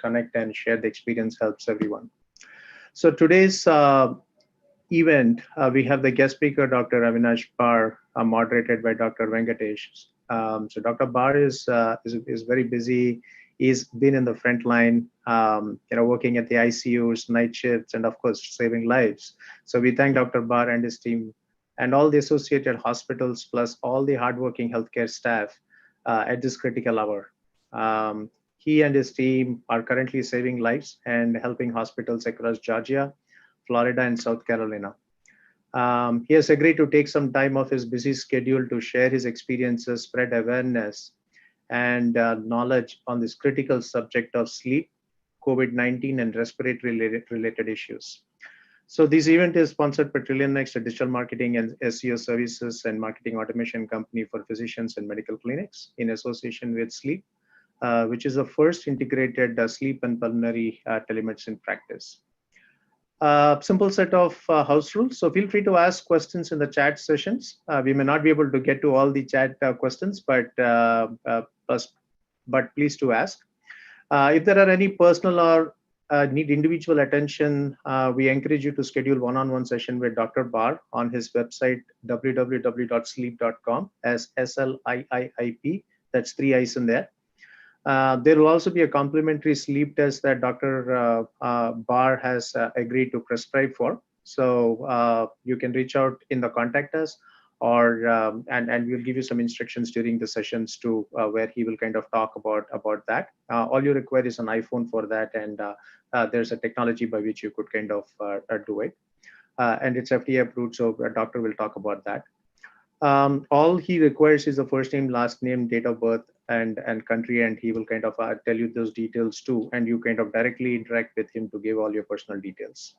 connect and share the experience helps everyone. So today's event, we have the guest speaker, Dr. Avinesh Bhar, moderated by Dr. Venkatesh. So Dr. Bhar is very busy. He's been in the front line, working at the ICUs, night shifts, and of course, saving lives. So we thank Dr. Bhar and his team and all the associated hospitals, plus all the hardworking healthcare staff at this critical hour. He and his team are currently saving lives and helping hospitals across Georgia, Florida, and South Carolina. He has agreed to take some time off his busy schedule to share his experiences, spread awareness, and knowledge on this critical subject of sleep, COVID-19, and respiratory related issues. So this event is sponsored by TrillionX, a digital marketing and SEO services and marketing automation company for physicians and medical clinics in association with Sleep, which is the first integrated sleep and pulmonary telemedicine practice. Simple set of house rules. So feel free to ask questions in the chat sessions. We may not be able to get to all the chat questions, but please do ask. If there are any personal or need individual attention, we encourage you to schedule one-on-one session with Dr. Bhar on his website, www.sleep.com, as SLIIIP. That's 3 I's in there. There will also be a complimentary sleep test that Dr. Bhar has agreed to prescribe for. So you can reach out in the contact us, or and we'll give you some instructions during the sessions to where he will kind of talk about that. All you require is an iPhone for that, and there's a technology by which you could kind of do it. And it's FDA approved, so a doctor will talk about that. All he requires is the first name, last name, date of birth, and country, and he will kind of tell you those details too, and you kind of directly interact with him to give all your personal details.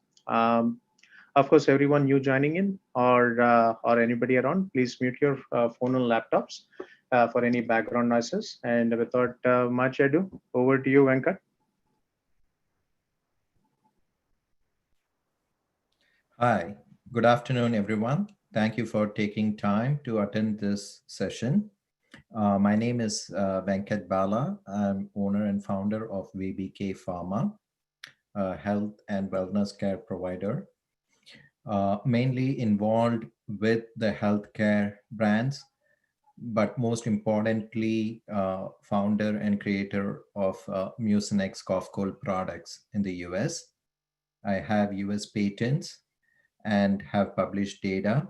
Of course, everyone new joining in or anybody around, please mute your phone and laptops for any background noises. And without much ado, over to you, Venkat. Hi, good afternoon, everyone. Thank you for taking time to attend this session. My name is Venkat Bala. I'm owner and founder of VBK Pharma, a health and wellness care provider, mainly involved with the healthcare brands, but most importantly, founder and creator of Mucinex cough cold products in the US. I have US patents and have published data,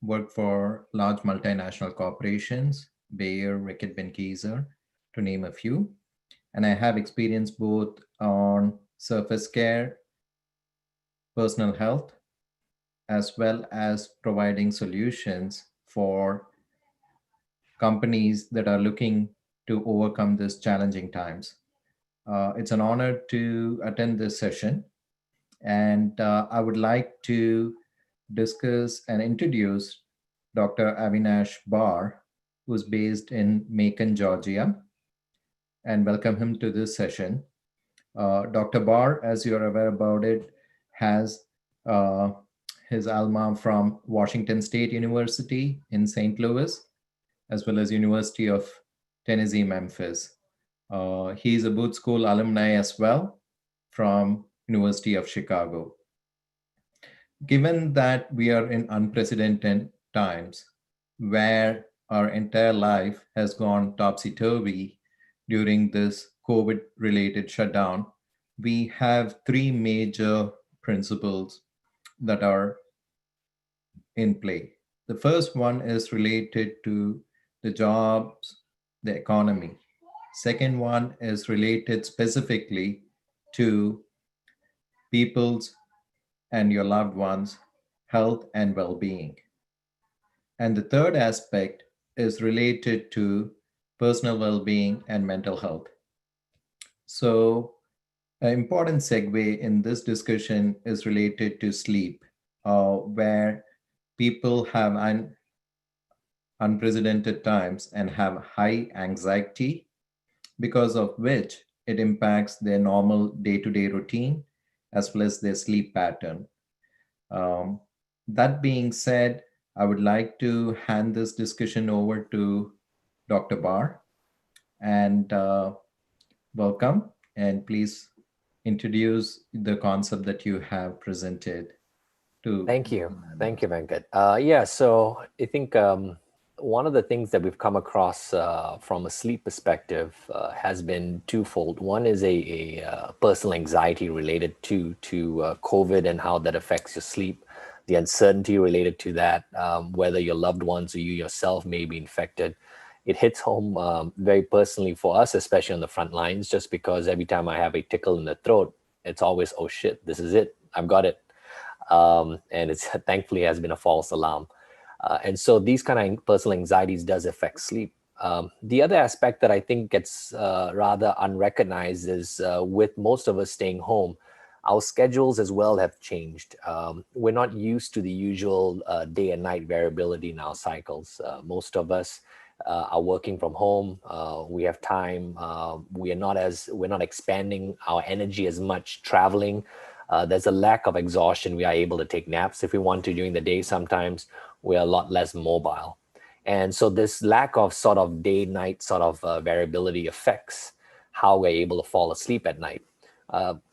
worked for large multinational corporations, Bayer, Reckitt Benckiser, to name a few. And I have experience both on surface care, personal health, as well as providing solutions for companies that are looking to overcome these challenging times. It's an honor to attend this session. And I would like to discuss and introduce Dr. Avinesh Bhar, who's based in Macon, Georgia, and welcome him to this session. Dr. Bhar, as you're aware about it, has his alma from Washington State University in St. Louis, as well as University of Tennessee, Memphis. He's a Booth School alumni as well from University of Chicago. Given that we are in unprecedented times where our entire life has gone topsy-turvy during this COVID-related shutdown, we have three major principles that are in play. The first one is related to the jobs, the economy. Second one is related specifically to people's and your loved ones' health and well-being. And the third aspect is related to personal well-being and mental health. So an important segue in this discussion is related to sleep, where people have unprecedented times and have high anxiety, because of which it impacts their normal day-to-day routine as well as their sleep pattern. That being said, I would like to hand this discussion over to Dr. Bhar, and welcome. and please introduce the concept that you have presented to. Thank you. Thank you, Venkat. Yeah, so I think one of the things that we've come across from a sleep perspective has been twofold. One is a personal anxiety related to COVID and how that affects your sleep, the uncertainty related to that, whether your loved ones or you yourself may be infected. It hits home very personally for us, especially on the front lines, just because every time I have a tickle in the throat, it's always, oh shit, this is it. I've got it. And it's thankfully has been a false alarm. And so these kind of personal anxieties does affect sleep. The other aspect that I think gets rather unrecognized is with most of us staying home, our schedules as well have changed. We're not used to the usual day and night variability in our cycles. Most of us are working from home. We have time. We're not expanding our energy as much traveling. There's a lack of exhaustion. We are able to take naps if we want to during the day. Sometimes we're a lot less mobile. And so this lack of sort of day-night sort of variability affects how we're able to fall asleep at night.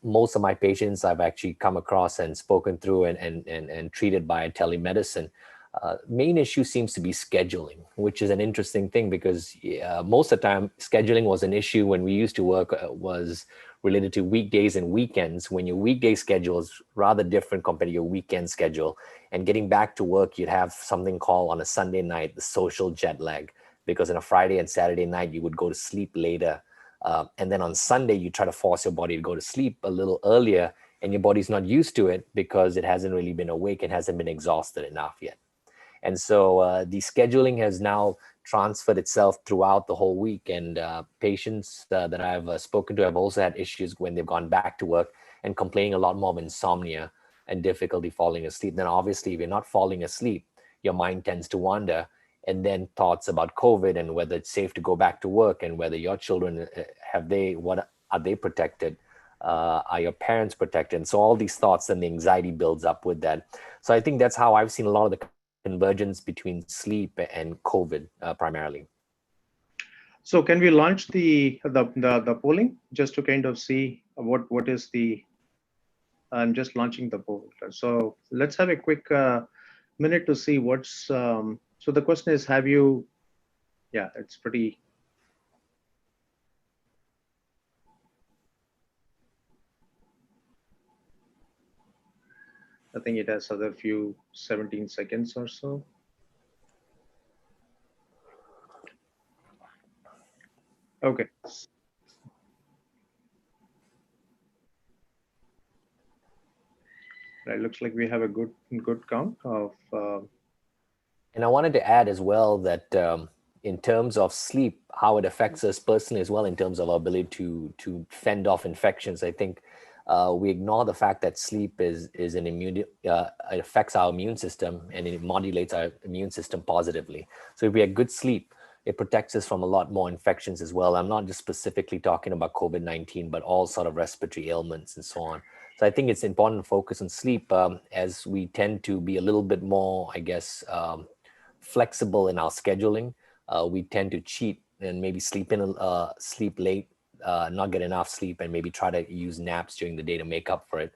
Most of my patients I've actually come across and spoken through and treated by telemedicine. Main issue seems to be scheduling, which is an interesting thing because most of the time scheduling was an issue when we used to work was related to weekdays and weekends, when your weekday schedule is rather different compared to your weekend schedule. And getting back to work, you'd have something called on a Sunday night, the social jet lag, because on a Friday and Saturday night, you would go to sleep later. And then on Sunday, you try to force your body to go to sleep a little earlier, and your body's not used to it because it hasn't really been awake and hasn't been exhausted enough yet. And so the scheduling has now transferred itself throughout the whole week. And patients that I've spoken to have also had issues when they've gone back to work and complaining a lot more of insomnia and difficulty falling asleep. Then obviously, if you're not falling asleep, your mind tends to wander. And then thoughts about COVID and whether it's safe to go back to work and whether your children, what are they protected? Are your parents protected? And so all these thoughts and the anxiety builds up with that. So I think that's how I've seen a lot of the convergence between sleep and COVID primarily. So can we launch the polling just to kind of see what is the? I'm just launching the poll. So let's have a quick minute to see what's. So the question is, have you? Yeah, it's pretty. I think it has other few 17 seconds or so. Okay. It looks like we have a good count of. And I wanted to add as well that in terms of sleep, how it affects us personally as well in terms of our ability to fend off infections. I think we ignore the fact that sleep is an immune, it affects our immune system and it modulates our immune system positively. So if we have good sleep, it protects us from a lot more infections as well. I'm not just specifically talking about COVID-19, but all sort of respiratory ailments and so on. So I think it's important to focus on sleep as we tend to be a little bit more, I guess, flexible in our scheduling. We tend to cheat and maybe sleep late, not get enough sleep, and maybe try to use naps during the day to make up for it.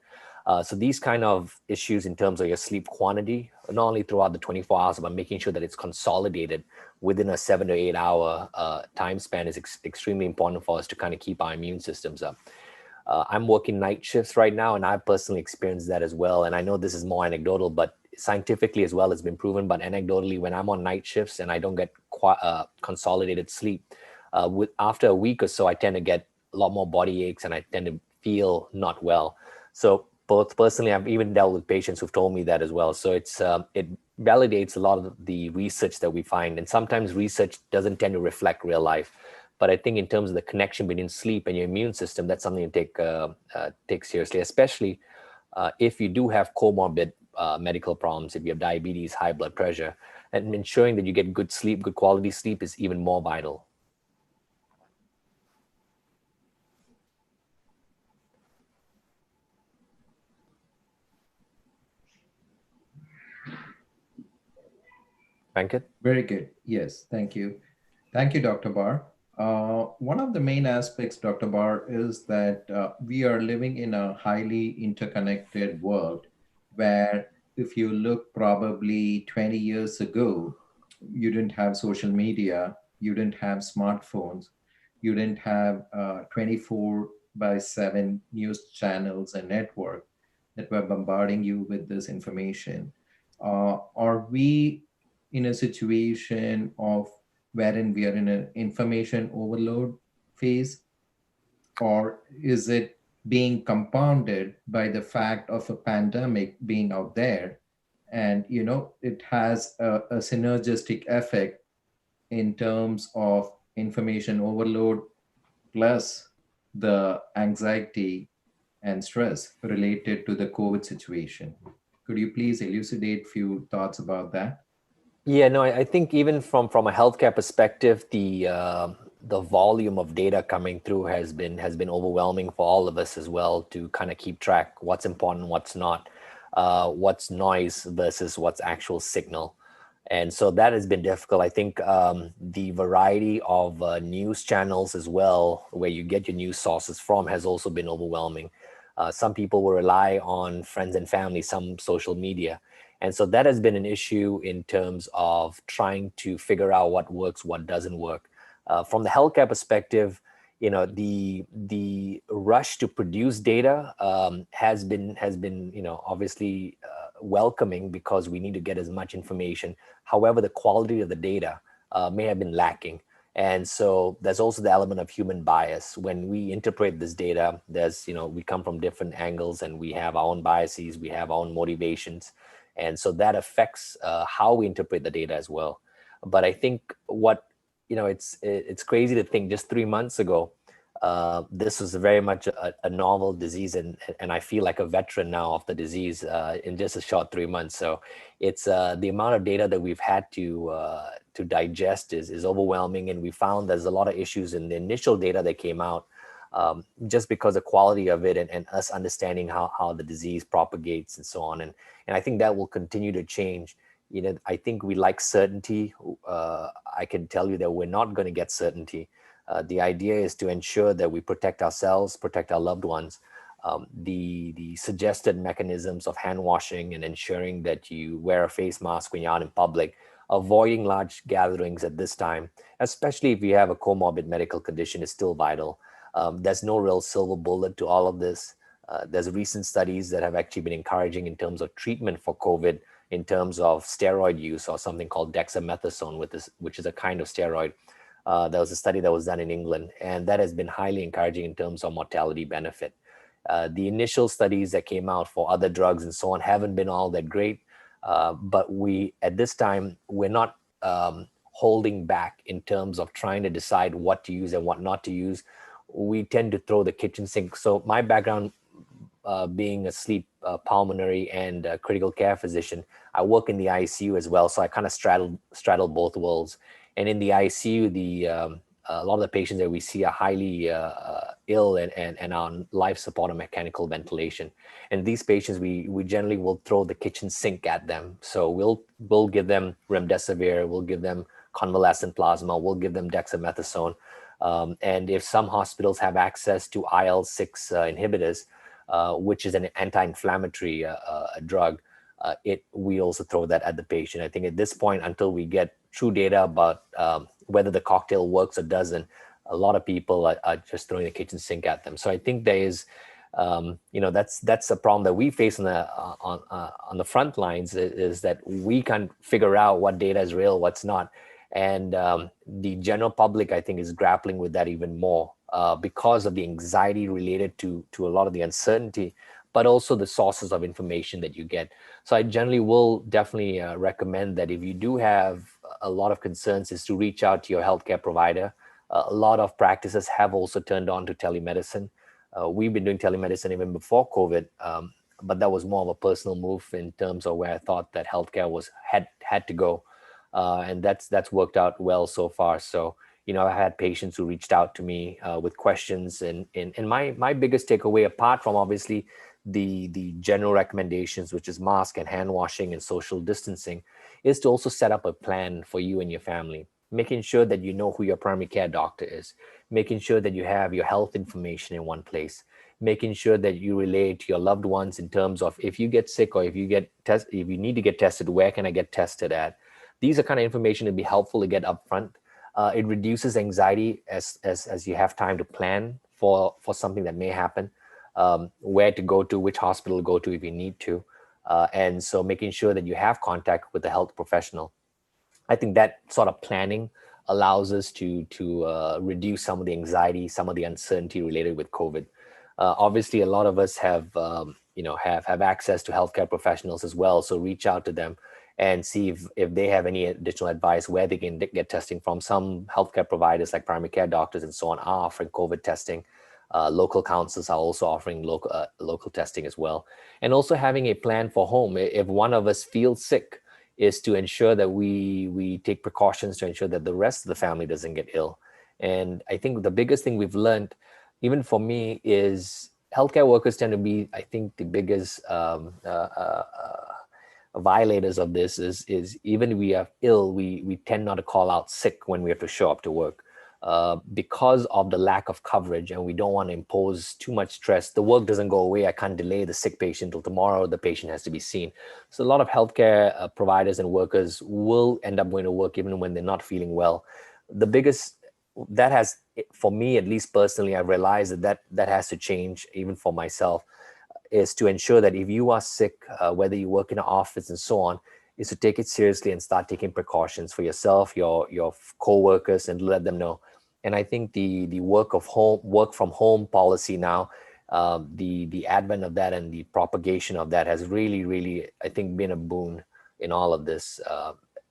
So these kind of issues in terms of your sleep quantity, not only throughout the 24 hours, but making sure that it's consolidated within a 7 to 8 hour time span is extremely important for us to kind of keep our immune systems up. I'm working night shifts right now, and I've personally experienced that as well. And I know this is more anecdotal, but scientifically as well, it's been proven. But anecdotally, when I'm on night shifts and I don't get consolidated sleep, after a week or so, I tend to get a lot more body aches and I tend to feel not well. So both personally, I've even dealt with patients who've told me that as well. So it validates a lot of the research that we find. And sometimes research doesn't tend to reflect real life. But I think in terms of the connection between sleep and your immune system, that's something to take seriously, especially if you do have comorbid medical problems, if you have diabetes, high blood pressure, and ensuring that you get good sleep, good quality sleep is even more vital. Venkat? Very good. Yes, thank you. Thank you, Dr. Bhar. One of the main aspects, Dr. Barr, is that we are living in a highly interconnected world where if you look probably 20 years ago, you didn't have social media, you didn't have smartphones, you didn't have 24 by 7 news channels and network that were bombarding you with this information. Are we in a situation of wherein we are in an information overload phase, or is it being compounded by the fact of a pandemic being out there, and it has a synergistic effect in terms of information overload plus the anxiety and stress related to the COVID situation? Could you please elucidate few thoughts about that? Yeah, no, I think even from a healthcare perspective, the volume of data coming through has been overwhelming for all of us as well, to kind of keep track what's important, what's not, what's noise versus what's actual signal. And so that has been difficult. I think the variety of news channels as well, where you get your news sources from, has also been overwhelming. Some people will rely on friends and family, some social media. And so that has been an issue in terms of trying to figure out what works, what doesn't work. From the healthcare perspective, the rush to produce data has been obviously welcoming, because we need to get as much information. However, the quality of the data may have been lacking. And so there's also the element of human bias. When we interpret this data, we come from different angles, and we have our own biases, we have our own motivations. And so that affects how we interpret the data as well. But I think it's crazy to think just 3 months ago, this was very much a novel disease, and I feel like a veteran now of the disease in just a short 3 months. So it's the amount of data that we've had to digest is overwhelming, and we found there's a lot of issues in the initial data that came out, just because the quality of it, and us understanding how the disease propagates and so on. And I think that will continue to change. I think we like certainty. I can tell you that we're not going to get certainty. The idea is to ensure that we protect ourselves, protect our loved ones. The suggested mechanisms of hand washing and ensuring that you wear a face mask when you're out in public, avoiding large gatherings at this time, especially if you have a comorbid medical condition, is still vital. There's no real silver bullet to all of this. There's recent studies that have actually been encouraging in terms of treatment for COVID, in terms of steroid use, or something called dexamethasone, which is a kind of steroid. There was a study that was done in England, and that has been highly encouraging in terms of mortality benefit. The initial studies that came out for other drugs and so on haven't been all that great, but at this time, we're not holding back in terms of trying to decide what to use and what not to use. We tend to throw the kitchen sink. So my background, being a sleep, pulmonary, and critical care physician, I work in the ICU as well. So I kind of straddle both worlds. And in the ICU, a lot of the patients that we see are highly ill and on life support or mechanical ventilation. And these patients, we generally will throw the kitchen sink at them. So we'll give them remdesivir, we'll give them convalescent plasma, we'll give them dexamethasone. And if some hospitals have access to IL-6 inhibitors, which is an anti-inflammatory drug, we also throw that at the patient. I think at this point, until we get true data about whether the cocktail works or doesn't, a lot of people are just throwing the kitchen sink at them. So I think there is, that's a problem that we face on the front lines, is that we can't figure out what data is real, what's not. And the general public, I think, is grappling with that even more because of the anxiety related to a lot of the uncertainty, but also the sources of information that you get. So I generally will definitely recommend that if you do have a lot of concerns, is to reach out to your healthcare provider. A lot of practices have also turned on to telemedicine. We've been doing telemedicine even before COVID, but that was more of a personal move in terms of where I thought that healthcare had to go. And that's worked out well so far. So, I had patients who reached out to me with questions, and my biggest takeaway, apart from obviously the general recommendations, which is mask and hand washing and social distancing, is to also set up a plan for you and your family. making sure that you know who your primary care doctor is, making sure that you have your health information in one place, making sure that you relate to your loved ones in terms of if you get sick or if you need to get tested, where can I get tested at? These are kind of information that'd be helpful to get upfront. It reduces anxiety as you have time to plan for something that may happen, where to go to, which hospital to go to if you need to. And so making sure that you have contact with a health professional. I think that sort of planning allows us to reduce some of the anxiety, some of the uncertainty related with COVID. Obviously, a lot of us have have access to healthcare professionals as well. So reach out to them and see if they have any additional advice where they can get testing from. Some healthcare providers like primary care doctors and so on are offering COVID testing. Local councils are also offering local testing as well. And also having a plan for home. If one of us feels sick, is to ensure that we take precautions to ensure that the rest of the family doesn't get ill. And I think the biggest thing we've learned, even for me, is healthcare workers tend to be, I think, the biggest violators of this is even if we are ill, we tend not to call out sick when we have to show up to work. Because of the lack of coverage, and we don't want to impose too much stress. The work doesn't go away. I can't delay the sick patient till tomorrow. The patient has to be seen. So a lot of healthcare providers and workers will end up going to work even when they're not feeling well. The biggest, that has, for me, at least personally, I've realized that has to change even for myself, is to ensure that if you are sick, whether you work in an office and so on, is to take it seriously and start taking precautions for yourself, your co-workers, and let them know. And I think the work from home policy now, the advent of that and the propagation of that has really, I think, been a boon in all of this.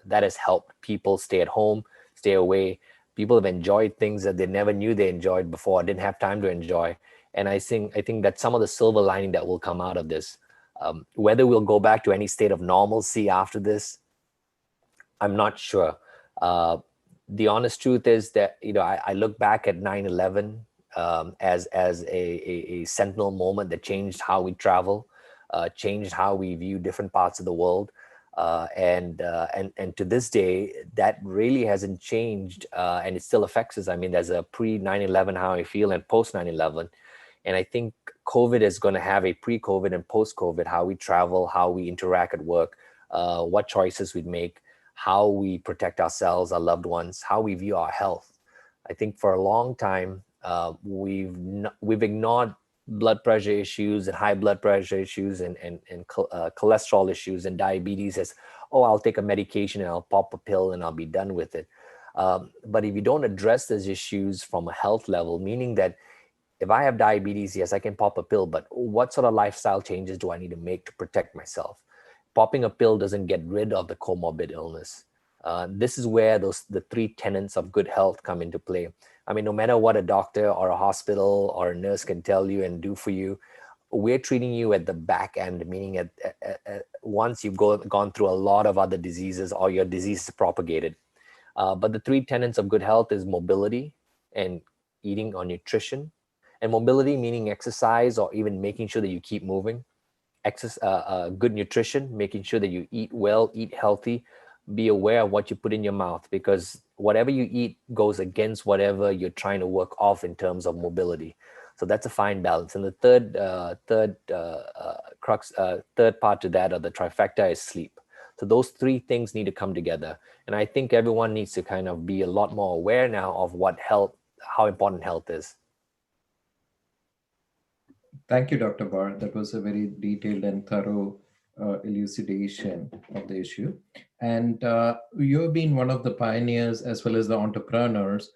That has helped people stay at home, stay away. People have enjoyed things that they never knew they enjoyed before, didn't have time to enjoy. And I think that some of the silver lining that will come out of this, whether we'll go back to any state of normalcy after this, I'm not sure. The honest truth is that, I look back at 9/11 as a sentinel moment that changed how we travel, changed how we view different parts of the world. And to this day, that really hasn't changed, and it still affects us. I mean, there's a pre 9/11 how I feel and post 9/11. And I think COVID is going to have a pre-COVID and post-COVID, how we travel, how we interact at work, what choices we make, how we protect ourselves, our loved ones, how we view our health. I think for a long time, we've ignored blood pressure issues and high blood pressure issues and cholesterol issues and diabetes as, oh, I'll take a medication and I'll pop a pill and I'll be done with it. But if you don't address those issues from a health level, meaning that if I have diabetes, yes, I can pop a pill, but what sort of lifestyle changes do I need to make to protect myself? Popping a pill doesn't get rid of the comorbid illness. This is where the three tenets of good health come into play. I mean, no matter what a doctor or a hospital or a nurse can tell you and do for you, we're treating you at the back end, meaning at once you've gone through a lot of other diseases or your disease is propagated. But the three tenets of good health is mobility and eating or nutrition. And mobility meaning exercise or even making sure that you keep moving. Good nutrition, making sure that you eat well, eat healthy, be aware of what you put in your mouth, because whatever you eat goes against whatever you're trying to work off in terms of mobility. So that's a fine balance. And the third part to that, or the trifecta, is sleep. So those three things need to come together. And I think everyone needs to kind of be a lot more aware now of how important health is. Thank you, Dr. Bhar. That was a very detailed and thorough elucidation of the issue. And you've been one of the pioneers as well as the entrepreneurs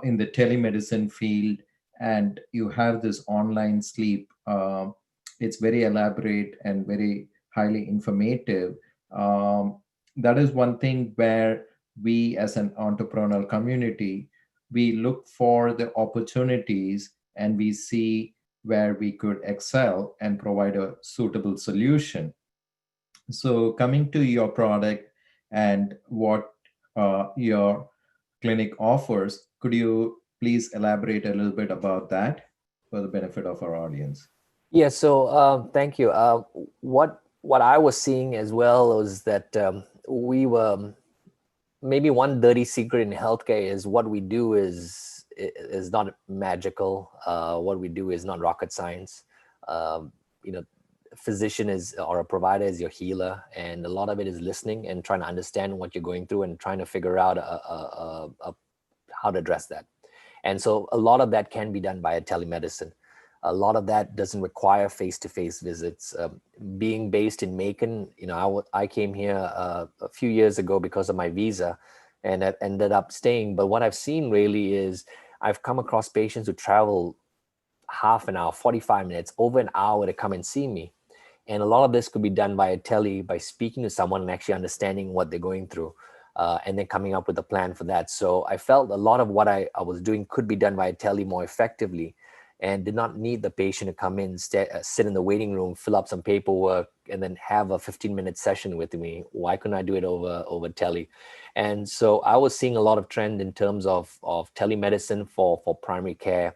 in the telemedicine field, and you have this online sleep. It's very elaborate and very highly informative. That is one thing where we as an entrepreneurial community, we look for the opportunities and we see where we could excel and provide a suitable solution. So coming to your product and what your clinic offers, could you please elaborate a little bit about that for the benefit of our audience? Yeah, so thank you. What I was seeing as well was that we were maybe one dirty secret in healthcare is what we do is not magical. What we do is not rocket science. You know, physician is, or a provider is your healer, and a lot of it is listening and trying to understand what you're going through and trying to figure out how to address that. And so a lot of that can be done by a telemedicine. A lot of that doesn't require face-to-face visits. Being based in Macon, you know, I came here a few years ago because of my visa, and I ended up staying. But what I've seen really is I've come across patients who travel half an hour, 45 minutes, over an hour to come and see me. And a lot of this could be done by a tele, by speaking to someone and actually understanding what they're going through, and then coming up with a plan for that. So I felt a lot of what I was doing could be done by a tele more effectively, and did not need the patient to come in, sit in the waiting room, fill up some paperwork, and then have a 15-minute session with me. Why couldn't I do it over tele? And so I was seeing a lot of trend in terms of telemedicine for primary care,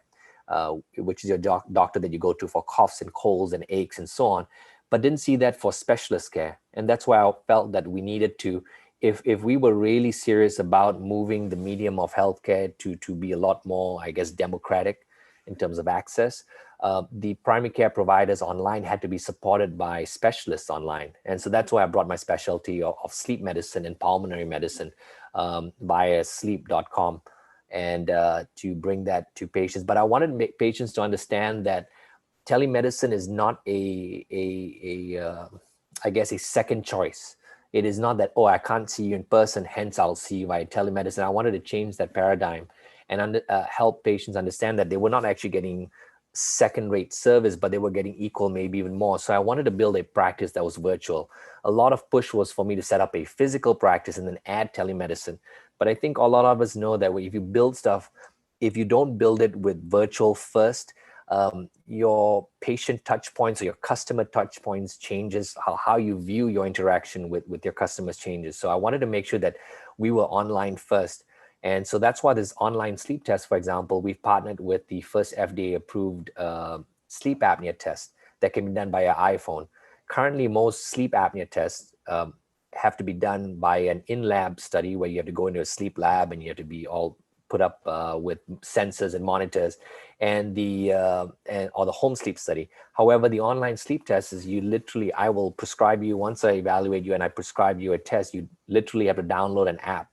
which is your doctor that you go to for coughs and colds and aches and so on, but didn't see that for specialist care. And that's why I felt that we needed to, if we were really serious about moving the medium of healthcare to be a lot more, I guess, democratic in terms of access, the primary care providers online had to be supported by specialists online. And so that's why I brought my specialty of sleep medicine and pulmonary medicine via sleep.com, and to bring that to patients. But I wanted patients to understand that telemedicine is not I guess, a second choice. It is not that, oh, I can't see you in person, hence I'll see you via telemedicine. I wanted to change that paradigm and help patients understand that they were not actually getting second-rate service, but they were getting equal, maybe even more. So I wanted to build a practice that was virtual. A lot of push was for me to set up a physical practice and then add telemedicine. But I think a lot of us know that if you build stuff, if you don't build it with virtual first, your patient touch points or your customer touch points changes, how you view your interaction with your customers changes. So I wanted to make sure that we were online first. And so that's why this online sleep test, for example, we've partnered with the first FDA approved sleep apnea test that can be done by an iPhone. Currently, most sleep apnea tests have to be done by an in-lab study where you have to go into a sleep lab and you have to be all put up with sensors and monitors, and or the home sleep study. However, the online sleep test is you literally, I will prescribe you, once I evaluate you and I prescribe you a test, you literally have to download an app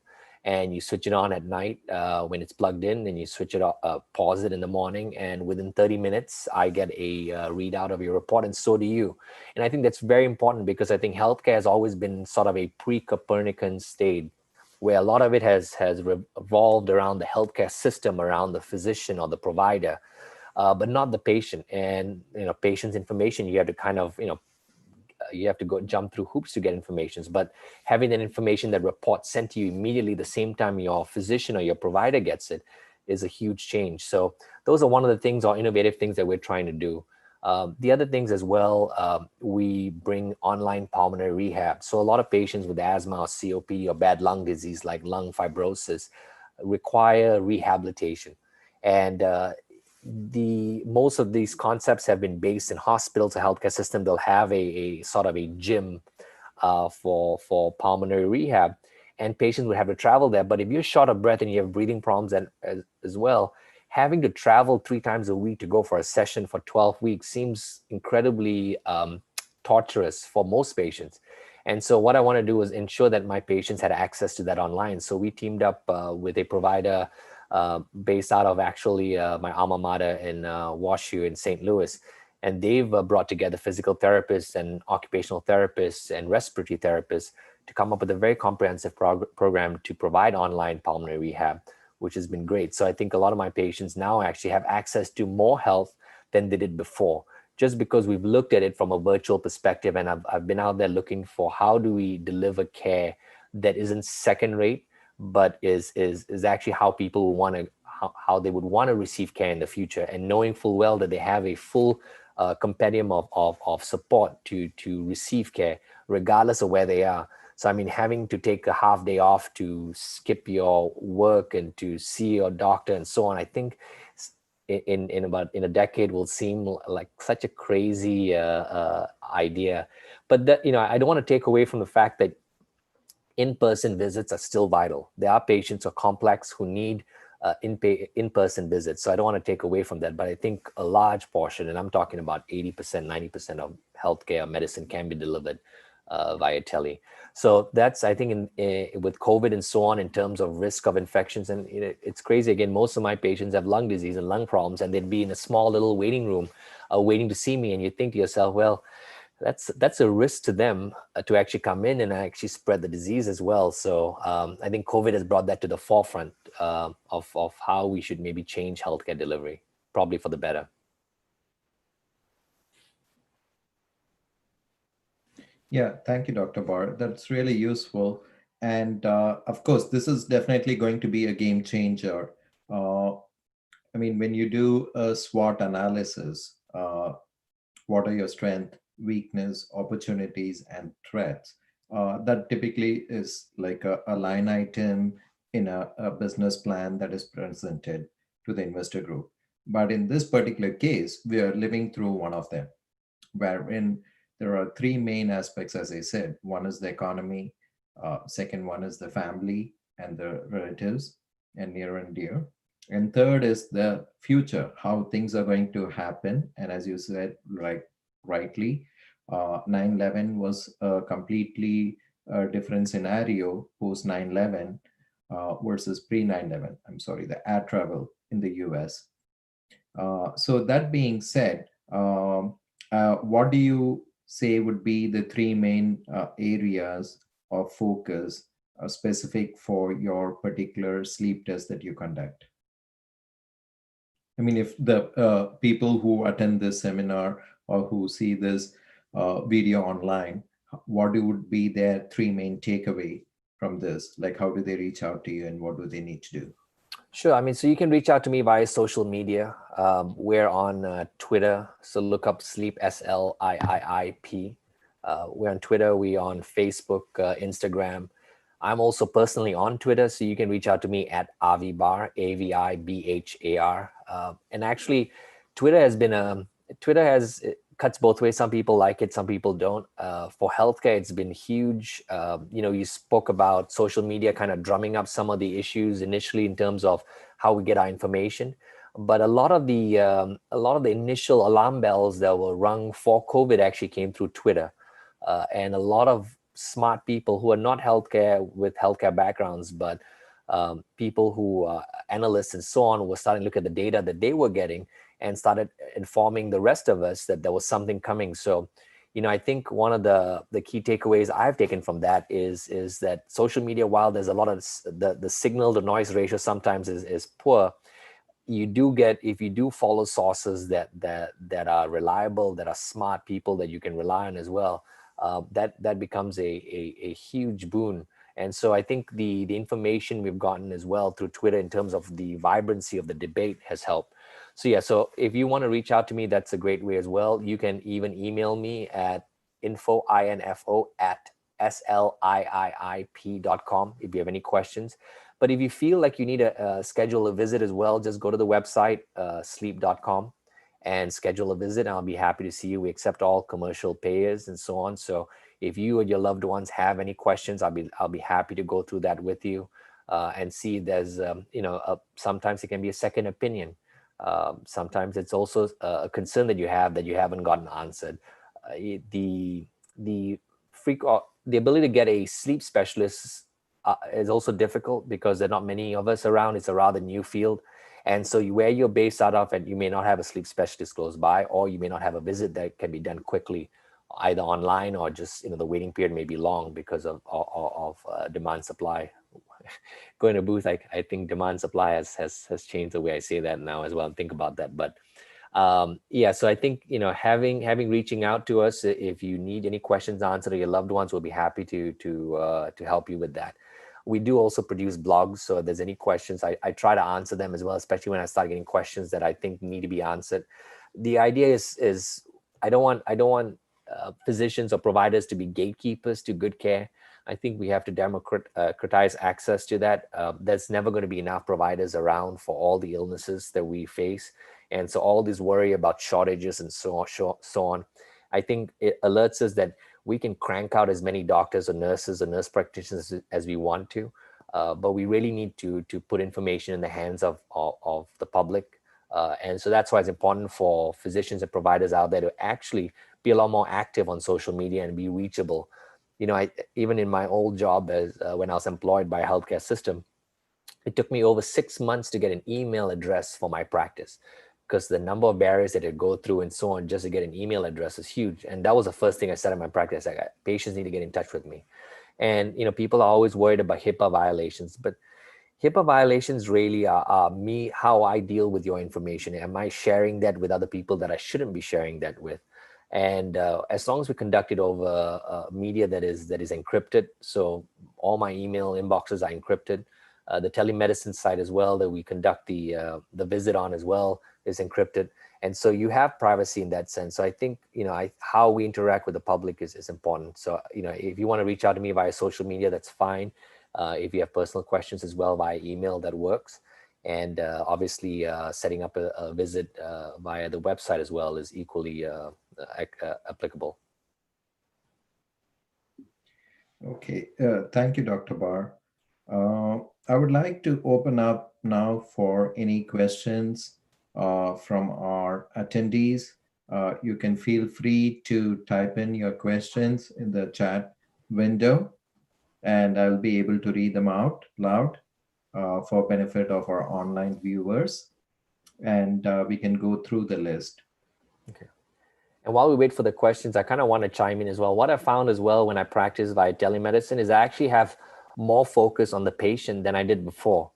and you switch it on at night when it's plugged in, and you switch it off, pause it in the morning, and within 30 minutes, I get a readout of your report, and so do you. And I think that's very important because I think healthcare has always been sort of a pre-Copernican state, where a lot of it has revolved around the healthcare system, around the physician or the provider, but not the patient. And patient's information, you have to kind of you have to go jump through hoops to get information. But having that information, that report sent to you immediately the same time your physician or your provider gets it, is a huge change. So those are one of the things, or innovative things, that we're trying to do. The other things as well, we bring online pulmonary rehab. So a lot of patients with asthma or COPD or bad lung disease like lung fibrosis require rehabilitation. And most of these concepts have been based in hospitals, a healthcare system. They'll have a sort of a gym for pulmonary rehab, and patients would have to travel there. But if you're short of breath and you have breathing problems as well, having to travel 3 times a week to go for a session for 12 weeks seems incredibly torturous for most patients. And so what I want to do is ensure that my patients had access to that online. So we teamed up with a provider based out of actually my alma mater in WashU in St. Louis. And they've brought together physical therapists and occupational therapists and respiratory therapists to come up with a very comprehensive program to provide online pulmonary rehab, which has been great. So I think a lot of my patients now actually have access to more health than they did before, just because we've looked at it from a virtual perspective. And I've been out there looking for how do we deliver care that isn't second rate, but is actually how people want to, how they would want to receive care in the future, and knowing full well that they have a full compendium of support to receive care regardless of where they are. So I mean, having to take a half day off to skip your work and to see your doctor and so on, I think in a decade will seem like such a crazy idea. But that, I don't want to take away from the fact that in-person visits are still vital. There are patients who are complex who need in-person visits. So I don't want to take away from that, but I think a large portion, and I'm talking about 80%, 90% of healthcare medicine can be delivered via tele. So that's, I think, with COVID and so on, in terms of risk of infections. And it's crazy. Again, most of my patients have lung disease and lung problems, and they'd be in a small little waiting room waiting to see me. And you think to yourself, well, that's a risk to them to actually come in and actually spread the disease as well. So I think COVID has brought that to the forefront of how we should maybe change healthcare delivery, probably for the better. Yeah, thank you, Dr. Bhar. That's really useful. And of course, this is definitely going to be a game changer. I mean, when you do a SWOT analysis, what are your strengths, weakness, opportunities, and threats? That typically is like a line item in a business plan that is presented to the investor group. But in this particular case, we are living through one of them, wherein there are three main aspects, as I said. One is the economy, second one is the family and the relatives and near and dear. And third is the future, how things are going to happen. And as you said, rightly, 9/11 was a completely different scenario post 9/11 versus pre 9/11. I'm sorry, the air travel in the US. So that being said, what do you say would be the three main areas of focus specific for your particular sleep test that you conduct? I mean, if the people who attend this seminar or who see this video online, what would be their three main takeaway from this? Like, how do they reach out to you and what do they need to do? Sure. I mean, so you can reach out to me via social media. We're on Twitter. So look up Sleep, SLIIIP. We're on Twitter. We're on Facebook, Instagram. I'm also personally on Twitter. So you can reach out to me at Avibhar, AVIBHAR. And actually, Twitter has it cuts both ways. Some people like it, some people don't. For healthcare, it's been huge. You spoke about social media kind of drumming up some of the issues initially in terms of how we get our information. But a lot of the initial alarm bells that were rung for COVID actually came through Twitter, and a lot of smart people who are not with healthcare backgrounds, but people who analysts and so on were starting to look at the data that they were getting and started informing the rest of us that there was something coming. So, I think one of the key takeaways I've taken from that is that social media, while there's a lot of the signal to noise ratio sometimes is poor, you do get, if you do follow sources that are reliable, that are smart people that you can rely on as well, that becomes a huge boon. And so I think the information we've gotten as well through Twitter in terms of the vibrancy of the debate has helped. So yeah, so if you want to reach out to me, that's a great way as well. You can even email me at info at sliiip.com if you have any questions. But if you feel like you need to schedule a visit as well, just go to the website, sleep.com, and schedule a visit. I'll be happy to see you. We accept all commercial payers and so on. So if you or your loved ones have any questions, I'll be happy to go through that with you and see. There's sometimes it can be a second opinion. Sometimes it's also a concern that you haven't gotten answered. The ability to get a sleep specialist is also difficult because there are not many of us around. It's a rather new field. And so where you're based out of, and you may not have a sleep specialist close by, or you may not have a visit that can be done quickly, either online or just, the waiting period may be long because of demand supply. Going to booth, I think demand supply has changed the way I say that now as well, and think about that. But yeah, so I think, having reaching out to us, if you need any questions answered or your loved ones, we'll be happy to help you with that. We do also produce blogs, so if there's any questions, I try to answer them as well, especially when I start getting questions that I think need to be answered. The idea is I don't want physicians or providers to be gatekeepers to good care. I think we have to democratize access to that. There's never going to be enough providers around for all the illnesses that we face. And so all this worry about shortages and so on, I think it alerts us that we can crank out as many doctors or nurses or nurse practitioners as we want to, but we really need to put information in the hands of the public. And so that's why it's important for physicians and providers out there to actually be a lot more active on social media and be reachable. Even in my old job as when I was employed by a healthcare system, it took me over 6 months to get an email address for my practice, because the number of barriers that I go through and so on just to get an email address is huge. And that was the first thing I said in my practice. Like, patients need to get in touch with me. And people are always worried about HIPAA violations, but HIPAA violations really are me, how I deal with your information. Am I sharing that with other people that I shouldn't be sharing that with? And as long as we conduct it over media that is encrypted, so all my email inboxes are encrypted. The telemedicine site as well that we conduct the visit on as well is encrypted. And so you have privacy in that sense. So I think, how we interact with the public is important. So, if you want to reach out to me via social media, that's fine. If you have personal questions as well via email, that works. And obviously setting up a visit via the website as well is equally applicable. Okay, thank you, Dr. Bhar. I would like to open up now for any questions from our attendees. You can feel free to type in your questions in the chat window, and I'll be able to read them out loud for benefit of our online viewers. And we can go through the list. Okay. And while we wait for the questions, I kind of want to chime in as well. What I found as well when I practice via telemedicine is I actually have more focus on the patient than I did before.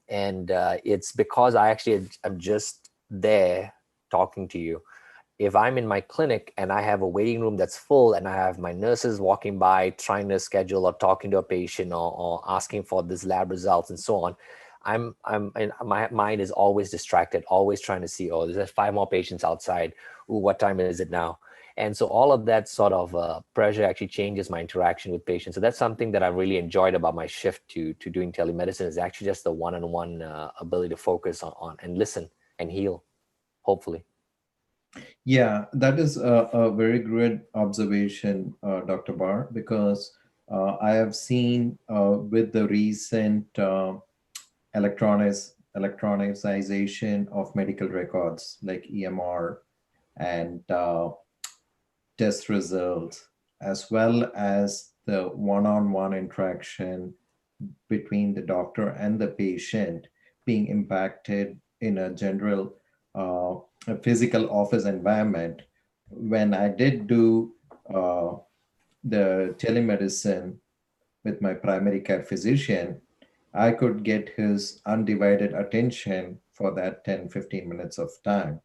And it's because I actually am just there talking to you. If I'm in my clinic and I have a waiting room that's full and I have my nurses walking by trying to schedule or talking to a patient or asking for this lab results and so on, and my mind is always distracted, always trying to see, oh, there's 5 more patients outside. Ooh, what time is it now? And so all of that sort of pressure actually changes my interaction with patients. So that's something that I really enjoyed about my shift to doing telemedicine, is actually just the one-on-one ability to focus on and listen and heal, hopefully. Yeah, that is a very good observation, Dr. Bhar, because I have seen with the recent electronicization of medical records like EMR and test results, as well as the one-on-one interaction between the doctor and the patient being impacted in a general a physical office environment. When I did do the telemedicine with my primary care physician, I could get his undivided attention for that 10-15 minutes of time,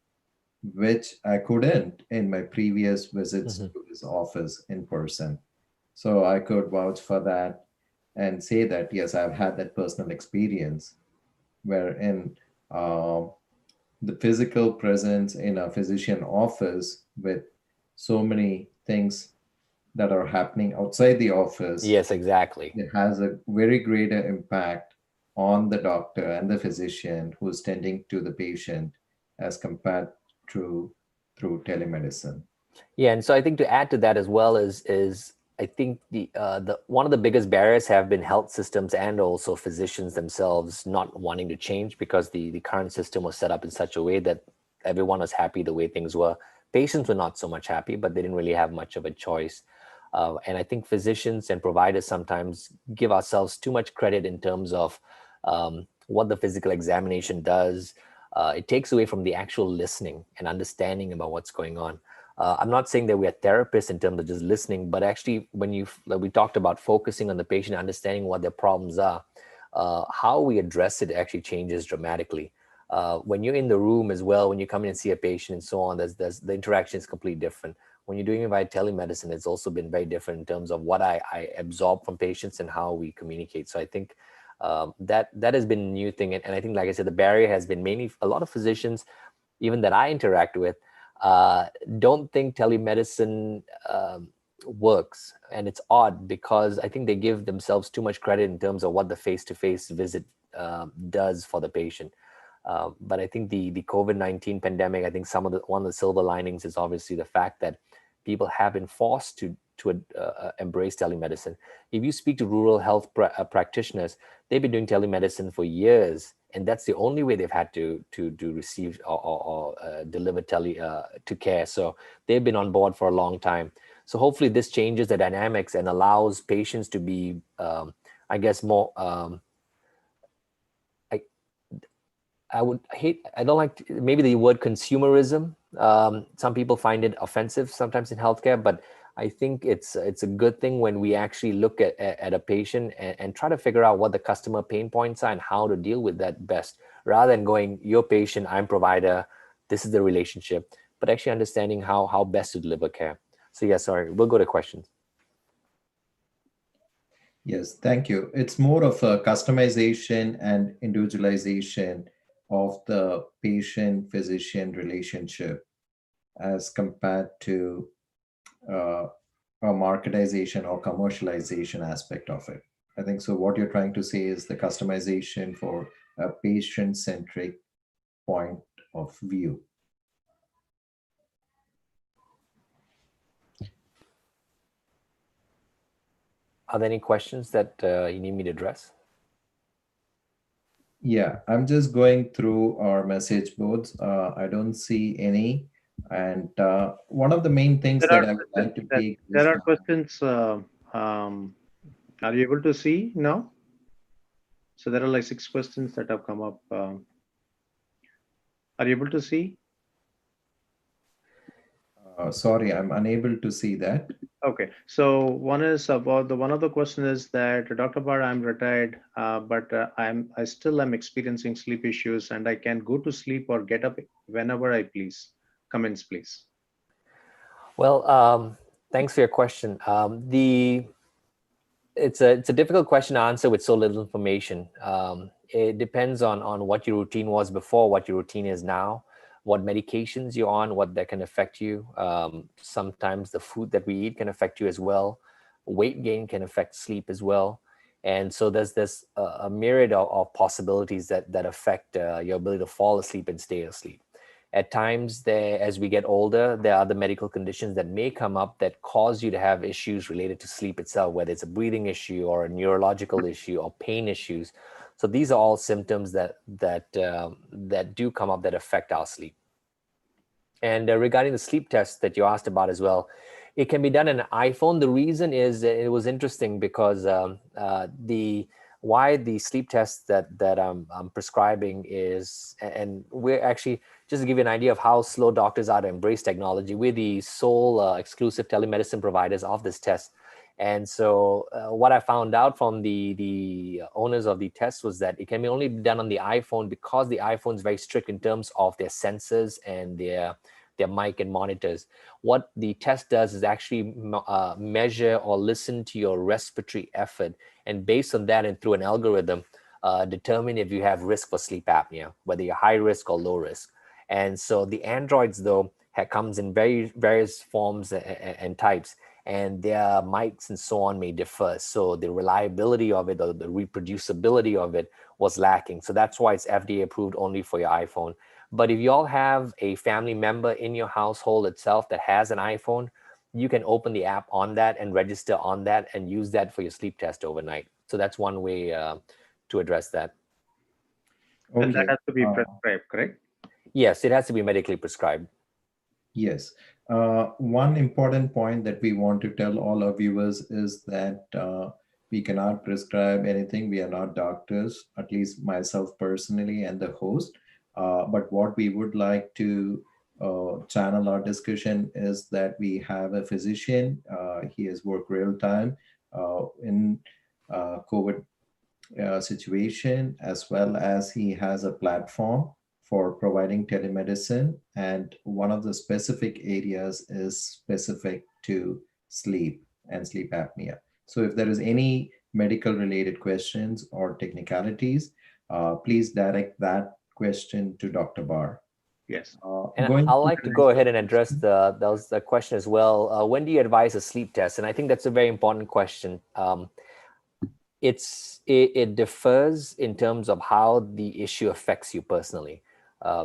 which I couldn't in my previous visits to his office in person. So I could vouch for that and say that, yes, I've had that personal experience wherein the physical presence in a physician office with so many things that are happening outside the office. Yes, exactly. It has a very greater impact on the doctor and the physician who's tending to the patient as compared to through telemedicine. Yeah, and so I think to add to that as well is I think the one of the biggest barriers have been health systems and also physicians themselves not wanting to change, because the current system was set up in such a way that everyone was happy the way things were. Patients were not so much happy, but they didn't really have much of a choice. And I think physicians and providers sometimes give ourselves too much credit in terms of what the physical examination does. It takes away from the actual listening and understanding about what's going on. I'm not saying that we are therapists in terms of just listening, but actually when we talked about focusing on the patient, understanding what their problems are, how we address it actually changes dramatically. When you're in the room as well, when you come in and see a patient and so on, there's the interaction is completely different. When you're doing it via telemedicine, it's also been very different in terms of what I absorb from patients and how we communicate. So I think that has been a new thing. And I think, like I said, the barrier has been mainly a lot of physicians, even that I interact with, don't think telemedicine works. And it's odd because I think they give themselves too much credit in terms of what the face-to-face visit does for the patient. But I think the COVID-19 pandemic, I think one of the silver linings is obviously the fact that people have been forced to to embrace telemedicine. If you speak to rural health practitioners, they've been doing telemedicine for years, and that's the only way they've had to receive or deliver to care. So they've been on board for a long time. So hopefully this changes the dynamics and allows patients to be, I guess, more. I don't like maybe the word consumerism. Some people find it offensive sometimes in healthcare, but I think it's a good thing when we actually look at a patient and try to figure out what the customer pain points are and how to deal with that best, rather than going, you're patient, I'm provider, this is the relationship, but actually understanding how best to deliver care. So yeah, sorry, we'll go to questions. Yes, thank you. It's more of a customization and individualization of the patient-physician relationship as compared to a marketization or commercialization aspect of it. I think so. What you're trying to say is the customization for a patient-centric point of view. Are there any questions that you need me to address? Yeah, I'm just going through our message boards. I don't see any. And one of the main things that I would like to take. There are questions. Are you able to see now? So there are like 6 questions that have come up. Are you able to see? Sorry, I'm unable to see that. Okay, so one is about one of the question is that Dr. Bhar, I'm retired, but I still am experiencing sleep issues, and I can go to sleep or get up whenever I please. Comments, please. Well, thanks for your question. It's a difficult question to answer with so little information. It depends on what your routine was before, what your routine is now, what medications you're on, what that can affect you. Sometimes the food that we eat can affect you as well. Weight gain can affect sleep as well. And so there's a myriad of possibilities that affect your ability to fall asleep and stay asleep. At times, as we get older, there are other medical conditions that may come up that cause you to have issues related to sleep itself, whether it's a breathing issue or a neurological issue or pain issues. So these are all symptoms that do come up that affect our sleep. And regarding the sleep test that you asked about as well, it can be done in an iPhone. The reason is it was interesting because why the sleep test that I'm prescribing is, and we're actually, just to give you an idea of how slow doctors are to embrace technology, we're the sole exclusive telemedicine providers of this test. And so what I found out from the owners of the test was that it can only be done on the iPhone because the iPhone is very strict in terms of their sensors and their mic and monitors. What the test does is actually measure or listen to your respiratory effort, and based on that and through an algorithm, determine if you have risk for sleep apnea, whether you're high risk or low risk. And so the Androids, though, comes in various forms and types, and their mics and so on may differ. So the reliability of it or the reproducibility of it was lacking. So that's why it's FDA approved only for your iPhone. But if you all have a family member in your household itself that has an iPhone, you can open the app on that and register on that and use that for your sleep test overnight. So that's one way to address that. Okay. And that has to be prescribed, correct? Yes, it has to be medically prescribed. Yes. One important point that we want to tell all our viewers is that we cannot prescribe anything. We are not doctors, at least myself personally and the host. But what we would like to channel our discussion is that we have a physician. He has worked real time in COVID situation, as well as he has a platform for providing telemedicine. And one of the specific areas is specific to sleep and sleep apnea. So if there is any medical related questions or technicalities, please direct that question to Dr. Bhar. Yes. And I'd like to go ahead and address the question as well. When do you advise a sleep test? And I think that's a very important question. It differs in terms of how the issue affects you personally.